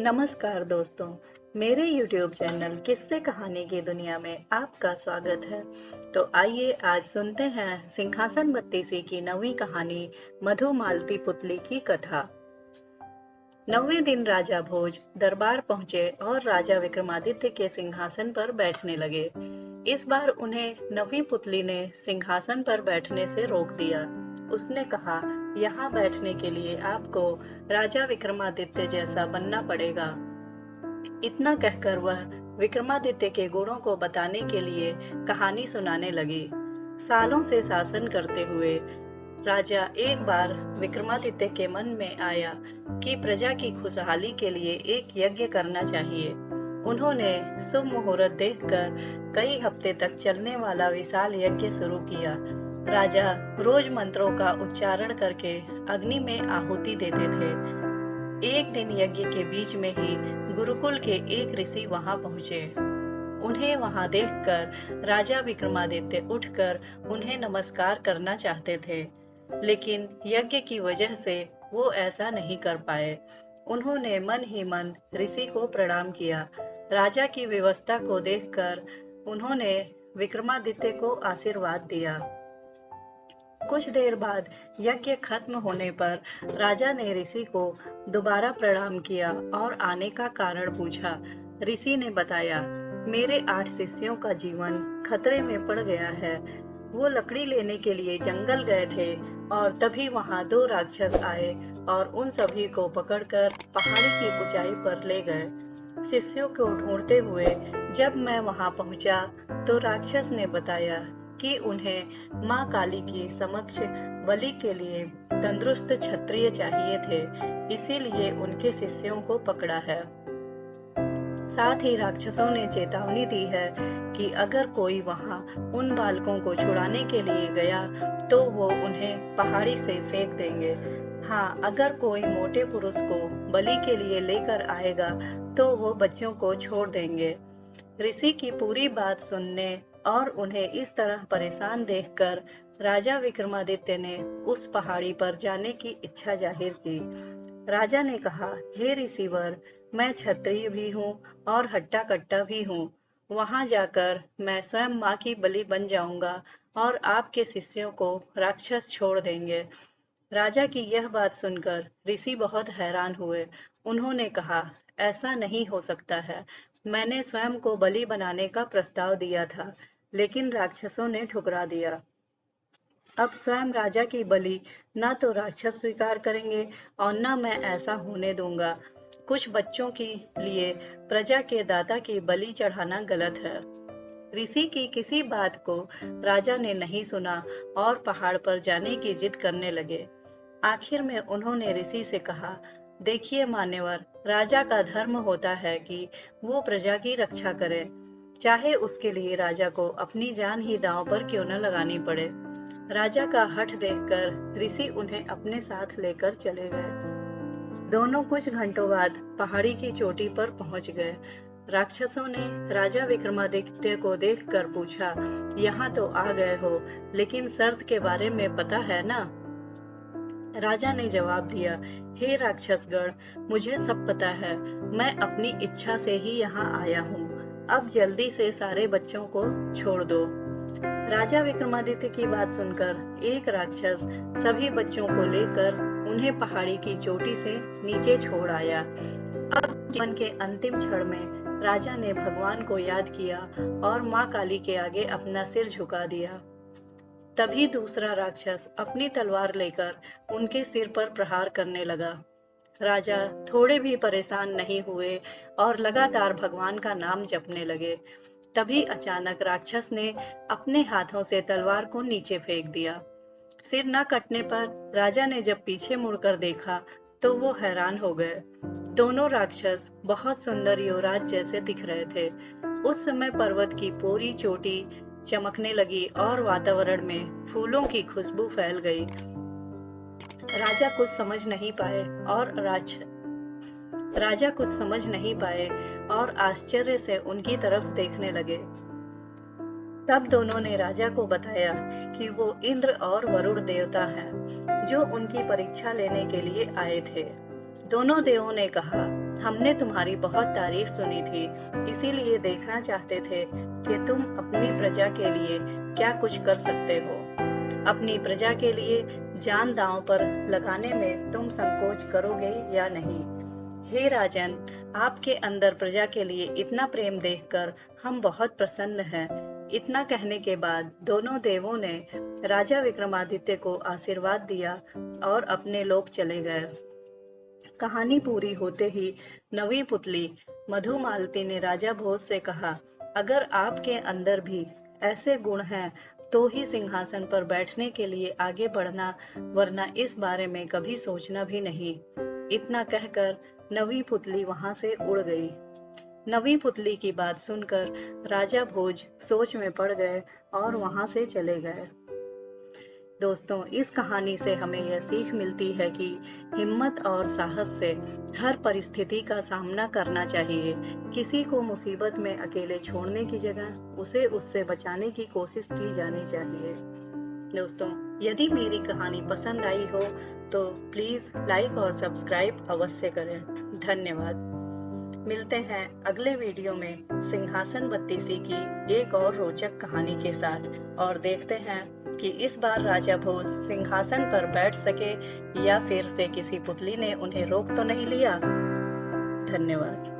नमस्कार दोस्तों, मेरे YouTube चैनल किस्से कहानी की दुनिया में आपका स्वागत है। तो आइए आज सुनते हैं सिंहासन बत्तीसी की नवीं कहानी मधुमालती पुतली की कथा। 9वें दिन राजा भोज दरबार पहुंचे और राजा विक्रमादित्य के सिंहासन पर बैठने लगे। इस बार उन्हें नवीं पुतली ने सिंहासन पर बैठने से रोक दिया। उसने कहा, यहाँ बैठने के लिए आपको राजा विक्रमादित्य जैसा बनना पड़ेगा। इतना कहकर वह विक्रमादित्य के गुणों को बताने के लिए कहानी सुनाने लगी। सालों से शासन करते हुए राजा एक बार विक्रमादित्य के मन में आया कि प्रजा की खुशहाली के लिए एक यज्ञ करना चाहिए। उन्होंने शुभ मुहूर्त देखकर कई हफ्ते तक चलने वाला विशाल यज्ञ शुरू किया। राजा रोज मंत्रों का उच्चारण करके अग्नि में आहुति देते थे। एक दिन यज्ञ के बीच में ही गुरुकुल के एक ऋषि वहां पहुंचे। उन्हें वहां देखकर राजा विक्रमादित्य उठकर उन्हें नमस्कार करना चाहते थे, लेकिन यज्ञ की वजह से वो ऐसा नहीं कर पाए। उन्होंने मन ही मन ऋषि को प्रणाम किया। राजा की व्यवस्था को देखकर उन्होंने विक्रमादित्य को आशीर्वाद दिया। कुछ देर बाद यज्ञ खत्म होने पर राजा ने ऋषि को दोबारा प्रणाम किया और आने का कारण पूछा। ऋषि ने बताया, मेरे 8 शिष्यों का जीवन खतरे में पड़ गया है। वो लकड़ी लेने के लिए जंगल गए थे और तभी वहां 2 राक्षस आए और उन सभी को पकड़कर पहाड़ी की ऊंचाई पर ले गए। शिष्यों को ढूंढते हुए जब मैं वहां पहुंचा तो राक्षस ने बताया कि उन्हें माँ काली की समक्ष बलि के लिए तंदुरुस्त क्षत्रिय चाहिए थे, इसीलिए उनके शिष्यों को पकड़ा है। साथ ही राक्षसों ने चेतावनी दी है कि अगर कोई वहां उन बालकों को छुड़ाने के लिए गया तो वो उन्हें पहाड़ी से फेंक देंगे। हाँ, अगर कोई मोटे पुरुष को बलि के लिए लेकर आएगा तो वो बच्चों को छोड़ देंगे। ऋषि की पूरी बात सुनने और उन्हें इस तरह परेशान देखकर राजा विक्रमादित्य ने उस पहाड़ी पर जाने की इच्छा जाहिर की। राजा ने कहा, हे ऋषिवर, मैं क्षत्रिय भी हूँ और हट्टा कट्टा भी हूँ। वहां जाकर मैं स्वयं माँ की बलि बन जाऊंगा और आपके शिष्यों को राक्षस छोड़ देंगे। राजा की यह बात सुनकर ऋषि बहुत हैरान हुए। उन्होंने कहा, ऐसा नहीं हो सकता है। मैंने स्वयं को बलि बनाने का प्रस्ताव दिया था, लेकिन राक्षसों ने ठुकरा दिया। अब स्वयं राजा की बलि न तो राक्षस स्वीकार करेंगे और न मैं ऐसा होने दूंगा। कुछ बच्चों के लिए प्रजा के दाता की बलि चढ़ाना गलत है। ऋषि की किसी बात को राजा ने नहीं सुना और पहाड़ पर जाने की जिद करने लगे। आखिर में उन्होंने ऋषि से कहा, देखिए मान्यवर, राजा का धर्म होता है कि वो प्रजा की रक्षा करे, चाहे उसके लिए राजा को अपनी जान ही दांव पर क्यों न लगानी पड़े। राजा का हठ देखकर ऋषि उन्हें अपने साथ लेकर चले गए। दोनों कुछ घंटों बाद पहाड़ी की चोटी पर पहुंच गए। राक्षसों ने राजा विक्रमादित्य को देखकर पूछा, यहाँ तो आ गए हो, लेकिन शर्त के बारे में पता है ना? राजा ने जवाब दिया, हे राक्षसगण, मुझे सब पता है। मैं अपनी इच्छा से ही यहाँ आया हूँ। अब जल्दी से सारे बच्चों को छोड़ दो। राजा विक्रमादित्य की बात सुनकर एक राक्षस सभी बच्चों को लेकर उन्हें पहाड़ी की चोटी से नीचे छोड़ आया। अब जीवन के अंतिम क्षण में राजा ने भगवान को याद किया और माँ काली के आगे अपना सिर झुका दिया। तभी दूसरा राक्षस अपनी तलवार लेकर उनके सिर पर प्रहार करने लगा। राजा थोड़े भी परेशान नहीं हुए और लगातार भगवान का नाम जपने लगे। तभी अचानक राक्षस ने अपने हाथों से तलवार को नीचे फेंक दिया। सिर न कटने पर राजा ने जब पीछे मुड़कर देखा तो वो हैरान हो गए। दोनों राक्षस बहुत सुंदर युवराज जैसे दिख रहे थे। उस समय पर्वत की पूरी चोटी चमकने लगी और वातावरण में फूलों की खुशबू फैल गई। राजा कुछ समझ नहीं पाए और आश्चर्य से उनकी तरफ देखने लगे। तब दोनों ने राजा को बताया कि वो इंद्र और वरुण देवता हैं, जो उनकी परीक्षा लेने के लिए आए थे। दोनों देवों ने कहा, हमने तुम्हारी बहुत तारीफ सुनी थी, इसीलिए देखना चाहते थे कि तुम अपनी प्रजा के लिए क्या कुछ कर सकते हो। अपनी प्रजा के लिए जान दांव पर लगाने में तुम संकोच करोगे या नहीं? हे राजन, आपके अंदर प्रजा के लिए इतना प्रेम देखकर हम बहुत प्रसन्न हैं। इतना कहने के बाद दोनों देवों ने राजा विक्रमादित्य को आशीर्वाद दिया और अपने लोक चले गए। कहानी पूरी होते ही नवी पुतली मधुमालती ने राजा भोज से कहा, अगर आपके अंदर भी ऐसे गुण हैं तो ही सिंहासन पर बैठने के लिए आगे बढ़ना, वरना इस बारे में कभी सोचना भी नहीं। इतना कहकर नवी पुतली वहां से उड़ गई। नवी पुतली की बात सुनकर राजा भोज सोच में पड़ गए और वहां से चले गए। दोस्तों, इस कहानी से हमें यह सीख मिलती है कि हिम्मत और साहस से हर परिस्थिति का सामना करना चाहिए। किसी को मुसीबत में अकेले छोड़ने की जगह उसे उससे बचाने की कोशिश की जानी चाहिए। दोस्तों, यदि मेरी कहानी पसंद आई हो तो प्लीज लाइक और सब्सक्राइब अवश्य करें। धन्यवाद। मिलते हैं अगले वीडियो में सिंहासन बत्तीसी की एक और रोचक कहानी के साथ, और देखते हैं कि इस बार राजा भोज सिंहासन पर बैठ सके या फिर से किसी पुतली ने उन्हें रोक तो नहीं लिया। धन्यवाद।